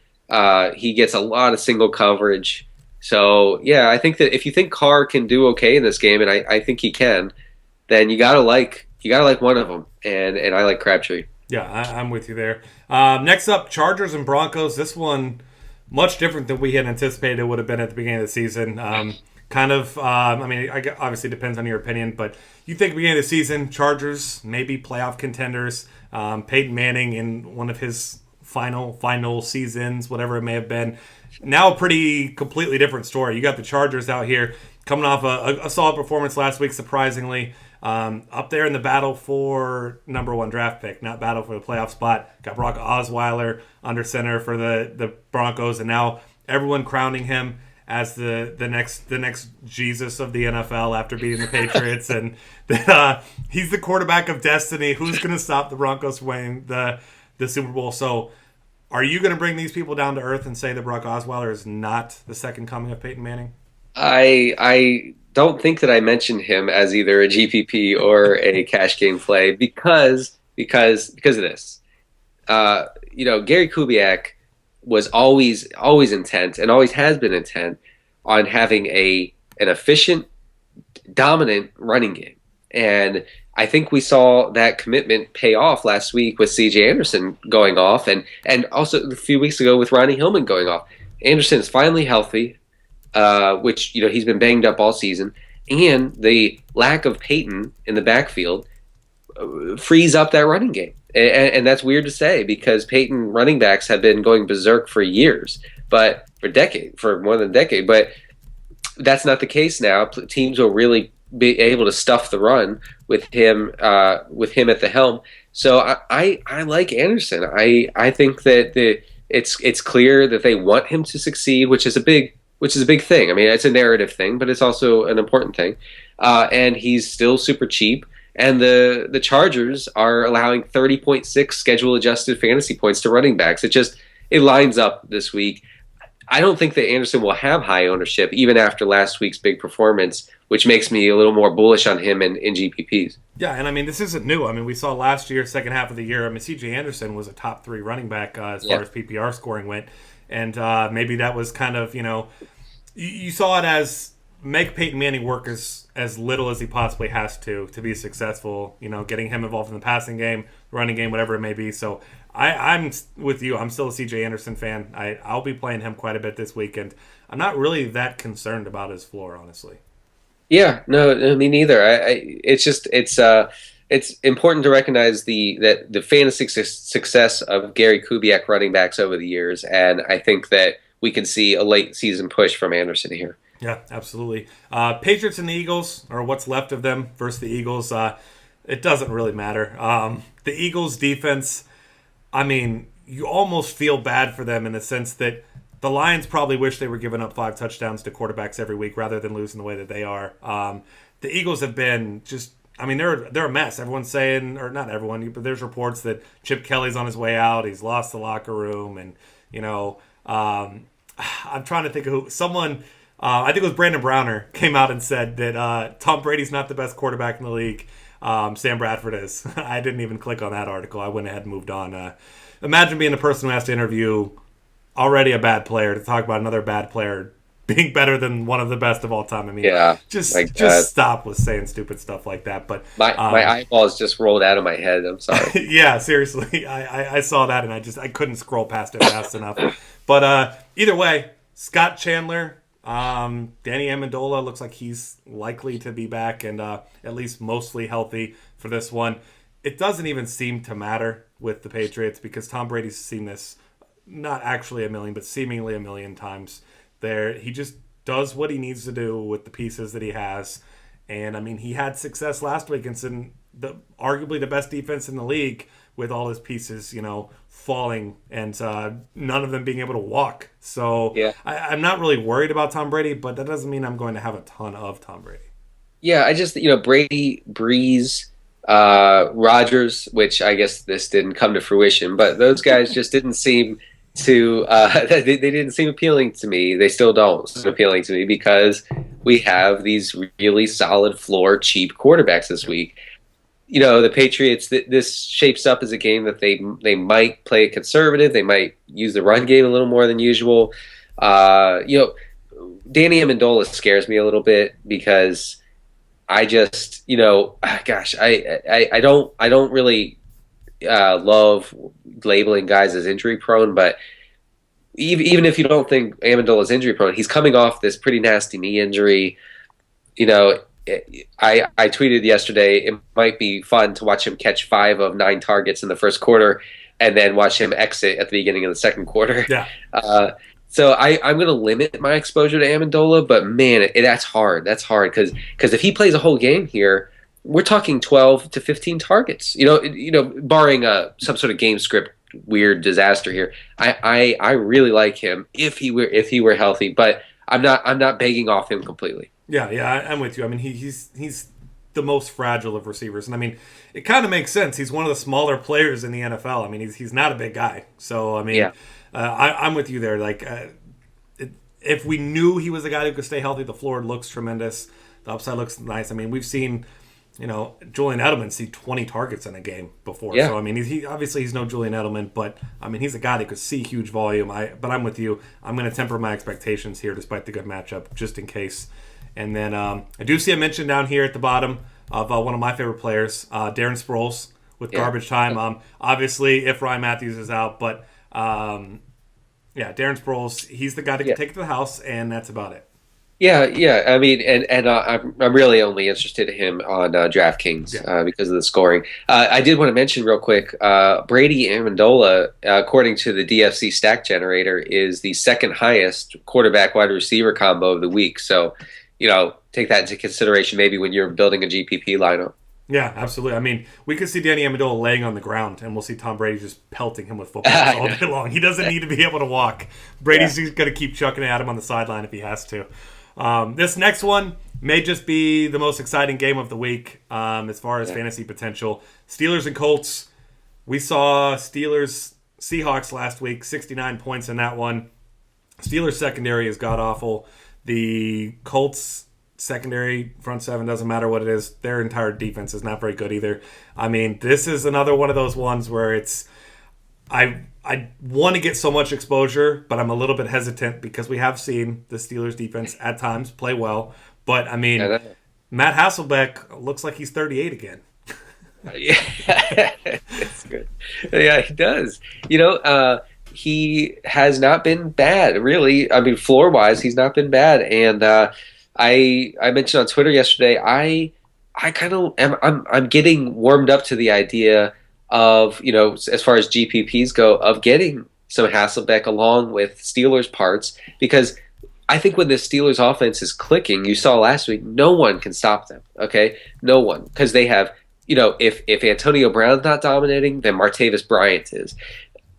He gets a lot of single coverage. So, yeah, I think that if you think Carr can do okay in this game, and I think he can, then you gotta like one of them, and I like Crabtree. Yeah, I'm with you there. Next up, Chargers and Broncos. This one, much different than we had anticipated it would have been at the beginning of the season. It obviously depends on your opinion, but you think beginning of the season, Chargers, maybe playoff contenders, Peyton Manning in one of his final seasons, whatever it may have been. Now a pretty completely different story. You got the Chargers out here coming off a solid performance last week, surprisingly. Up there in the battle for number one draft pick, not battle for the playoff spot. Got Brock Osweiler under center for the Broncos, and now everyone crowning him as the next Jesus of the NFL after beating the Patriots. And he's the quarterback of destiny. Who's going to stop the Broncos from winning the Super Bowl? So are you going to bring these people down to earth and say that Brock Osweiler is not the second coming of Peyton Manning? I don't think that I mentioned him as either a GPP or a cash game play because of this. Gary Kubiak was always intent and always has been intent on having an efficient, dominant running game. And I think we saw that commitment pay off last week with C.J. Anderson going off, and also a few weeks ago with Ronnie Hillman going off. Anderson is finally healthy, which he's been banged up all season, and the lack of Peyton in the backfield frees up that running game. And that's weird to say because Peyton running backs have been going berserk for years, but for more than a decade. But that's not the case now. Teams will really be able to stuff the run with him at the helm. So I like Anderson. I think that it's clear that they want him to succeed, which is a big thing. I mean, it's a narrative thing, but it's also an important thing. And he's still super cheap. And the Chargers are allowing 30.6 schedule adjusted fantasy points to running backs. It lines up this week. I don't think that Anderson will have high ownership even after last week's big performance, which makes me a little more bullish on him in GPPs. Yeah, and I mean, this isn't new. I mean, we saw last year, second half of the year, C.J. Anderson was a top 3 running back as far as PPR scoring went. And maybe that was kind of, you saw it as make Peyton Manning work as little as he possibly has to be successful, getting him involved in the passing game, running game, whatever it may be. So I'm with you. I'm still a C.J. Anderson fan. I'll be playing him quite a bit this week, and I'm not really that concerned about his floor, honestly. Yeah, no, me neither. It's important to recognize the fantasy success of Gary Kubiak running backs over the years, and I think that we can see a late season push from Anderson here. Yeah, absolutely. Patriots and the Eagles, or what's left of them versus the Eagles, it doesn't really matter. The Eagles' defense, I mean, you almost feel bad for them in the sense that the Lions probably wish they were giving up 5 touchdowns to quarterbacks every week rather than losing the way that they are. The Eagles have been just, I mean, they're a mess. Everyone's saying, or not everyone, but there's reports that Chip Kelly's on his way out. He's lost the locker room, and I'm trying to think of who. Someone, I think it was Brandon Browner, came out and said that Tom Brady's not the best quarterback in the league. Sam Bradford is. I didn't even click on that article. I went ahead and moved on. Imagine being the person who has to interview already a bad player to talk about another bad player being better than one of the best of all time. I mean, just stop with saying stupid stuff like that. But my eyeballs just rolled out of my head. I'm sorry. Yeah, seriously, I saw that and I couldn't scroll past it fast enough. But either way, Scott Chandler, Danny Amendola looks like he's likely to be back and at least mostly healthy for this one. It doesn't even seem to matter with the Patriots because Tom Brady's seen this not actually a million, but seemingly a million times. He just does what he needs to do with the pieces that he has. And, I mean, he had success last week against arguably the best defense in the league with all his pieces, falling and none of them being able to walk. So I'm not really worried about Tom Brady, but that doesn't mean I'm going to have a ton of Tom Brady. Yeah, I just, Brady, Breeze, Rodgers, which I guess this didn't come to fruition, but those guys just didn't seem to they didn't seem appealing to me. They still don't seem appealing to me because we have these really solid floor cheap quarterbacks this week. The Patriots, this shapes up as a game that they might play conservative. They might use the run game a little more than usual. Danny Amendola scares me a little bit because I just, I don't really love labeling guys as injury prone, but even if you don't think Amendola is injury prone, he's coming off this pretty nasty knee injury. I tweeted yesterday it might be fun to watch him catch 5 of 9 targets in the first quarter and then watch him exit at the beginning of the second quarter. Yeah. So I'm going to limit my exposure to Amendola, but man, that's hard. That's hard because if he plays a whole game here, we're talking 12 to 15 targets. Barring some sort of game script weird disaster here. I really like him if he were healthy, but I'm not begging off him completely. Yeah, I'm with you. I mean, he's the most fragile of receivers, and I mean, it kind of makes sense. He's one of the smaller players in the NFL. I mean, he's not a big guy, so I mean, I'm with you there. Like, if we knew he was a guy who could stay healthy, the floor looks tremendous. The upside looks nice. I mean, we've seen, Julian Edelman see 20 targets in a game before. Yeah. So, I mean, he's no Julian Edelman, but, I mean, he's a guy that could see huge volume. But I'm with you. I'm going to temper my expectations here despite the good matchup, just in case. And then I do see a mention down here at the bottom of one of my favorite players, Darren Sproles, with garbage time. Obviously, if Ryan Matthews is out, but, Darren Sproles, he's the guy that can take it to the house, and that's about it. Yeah. I mean, and I'm really only interested in him on DraftKings because of the scoring. I did want to mention real quick, Brady Amendola, according to the DFC Stack Generator, is the second highest quarterback wide receiver combo of the week. So, take that into consideration maybe when you're building a GPP lineup. Yeah, absolutely. I mean, we could see Danny Amendola laying on the ground, and we'll see Tom Brady just pelting him with footballs all day long. He doesn't need to be able to walk. Brady's just going to keep chucking it at him on the sideline if he has to. This next one may just be the most exciting game of the week as far as fantasy potential. Steelers and Colts. We saw Steelers Seahawks last week, 69 points in that one. Steelers secondary is god-awful. The Colts secondary, front seven, doesn't matter what it is. Their entire defense is not very good either. I mean, this is another one of those ones where it's I want to get so much exposure, but I'm a little bit hesitant because we have seen the Steelers defense at times play well. But, I mean, Matt Hasselbeck looks like he's 38 again. Yeah, that's good. Yeah, he does. He has not been bad, really. I mean, floor-wise, he's not been bad. And I mentioned on Twitter yesterday, I kind of I'm getting warmed up to the idea of, as far as GPPs go, of getting some Hasselbeck along with Steelers parts, because I think when the Steelers offense is clicking, you saw last week, no one can stop them. Okay, no one, because they have, if Antonio Brown's not dominating, then Martavis Bryant is.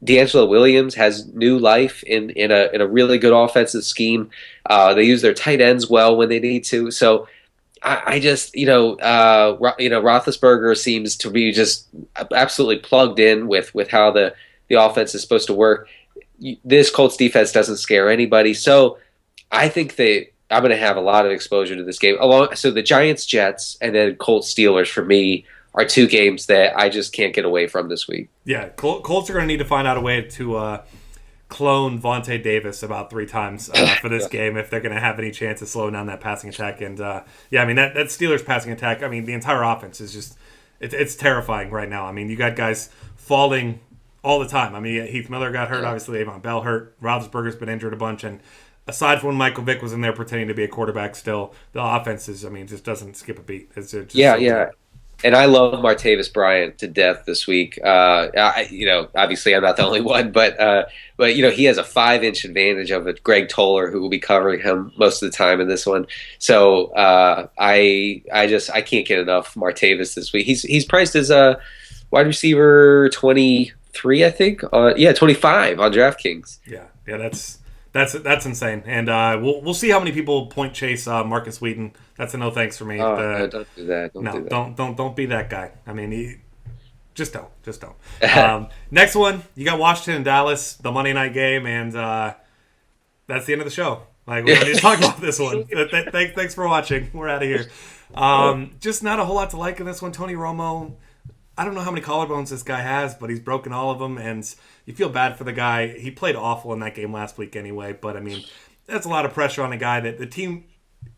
D'Angelo Williams has new life in a really good offensive scheme. They use their tight ends well when they need to. So I just Roethlisberger seems to be just absolutely plugged in with how the offense is supposed to work. This Colts defense doesn't scare anybody. So I think I'm going to have a lot of exposure to this game. So the Giants, Jets, and then Colts, Steelers for me are two games that I just can't get away from this week. Yeah, Colts are going to need to find out a way to clone Vontae Davis about 3 times for this game if they're going to have any chance of slowing down that passing attack. And that Steelers passing attack, the entire offense is just it's terrifying right now. You got guys falling all the time. Heath Miller got hurt, obviously Avon Bell hurt, Roethlisberger's been injured a bunch, and aside from when Michael Vick was in there pretending to be a quarterback still, the offense is, just doesn't skip a beat. It's just And I love Martavis Bryant to death this week. Obviously I'm not the only one, but he has a 5-inch advantage over Greg Toller, who will be covering him most of the time in this one. So I can't get enough Martavis this week. He's priced as a wide receiver 23, I think. 25 on DraftKings. Yeah, that's insane. And we'll see how many people point chase Marcus Wheaton. That's a no thanks for me. No, don't do that. Don't be that guy. Just don't. Next one, you got Washington and Dallas, the Monday night game, and that's the end of the show. We don't need to talk about this one. Thanks for watching. We're out of here. Just not a whole lot to like in this one. Tony Romo, I don't know how many collarbones this guy has, but he's broken all of them, and you feel bad for the guy. He played awful in that game last week anyway, but that's a lot of pressure on a guy that the team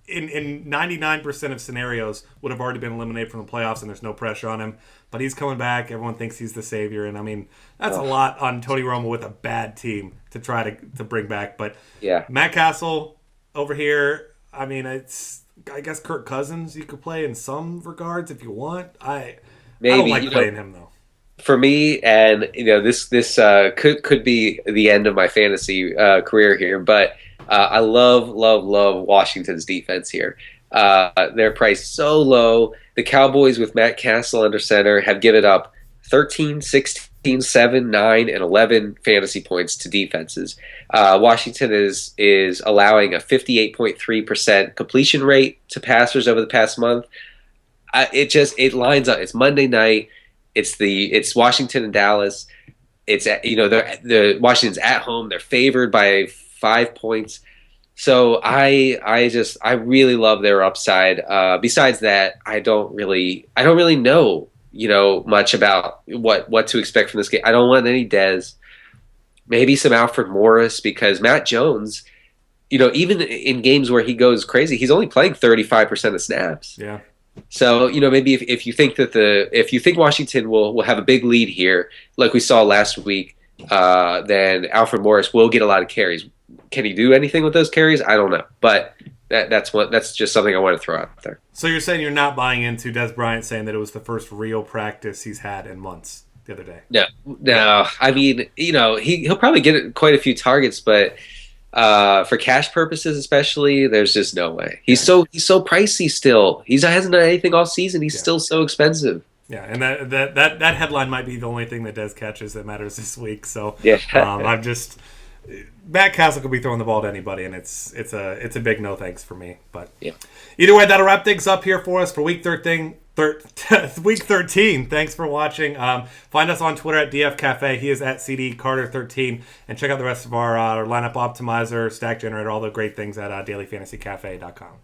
in 99% of scenarios would have already been eliminated from the playoffs, and there's no pressure on him. But he's coming back. Everyone thinks he's the savior, and that's a lot on Tony Romo with a bad team to try to bring back. But yeah, Matt Castle over here, it's, I guess, Kirk Cousins you could play in some regards if you want. I don't like playing him though. For me, and this could be the end of my fantasy career here, but I love Washington's defense here. They're priced so low. The Cowboys with Matt Castle under center have given up 13, 16, 7, 9, and 11 fantasy points to defenses. Washington is allowing a 58.3% completion rate to passers over the past month. It lines up. It's Monday night. It's Washington and Dallas. It's the Washington's at home. They're favored by 5 points. So I really love their upside. Besides that, I don't really know much about what to expect from this game. I don't want any Dez. Maybe some Alfred Morris, because Matt Jones, even in games where he goes crazy, he's only playing 35% of snaps. Yeah. So maybe if you think if you think Washington will have a big lead here, like we saw last week, then Alfred Morris will get a lot of carries. Can he do anything with those carries? I don't know, but that's just something I want to throw out there. So you're saying you're not buying into Des Bryant saying that it was the first real practice he's had in months the other day? No. He'll probably get quite a few targets, but for cash purposes, especially, there's just no way. He's so pricey still. He hasn't done anything all season. He's still so expensive. Yeah, and that headline might be the only thing that Des catches that matters this week. So Matt Castle could be throwing the ball to anybody, and it's a big no thanks for me. But either way, that'll wrap things up here for us for week 13. Week 13. Thanks for watching. Find us on Twitter at DF Cafe. He is at CD Carter 13, and check out the rest of our lineup optimizer, stack generator, all the great things at dailyfantasycafe.com.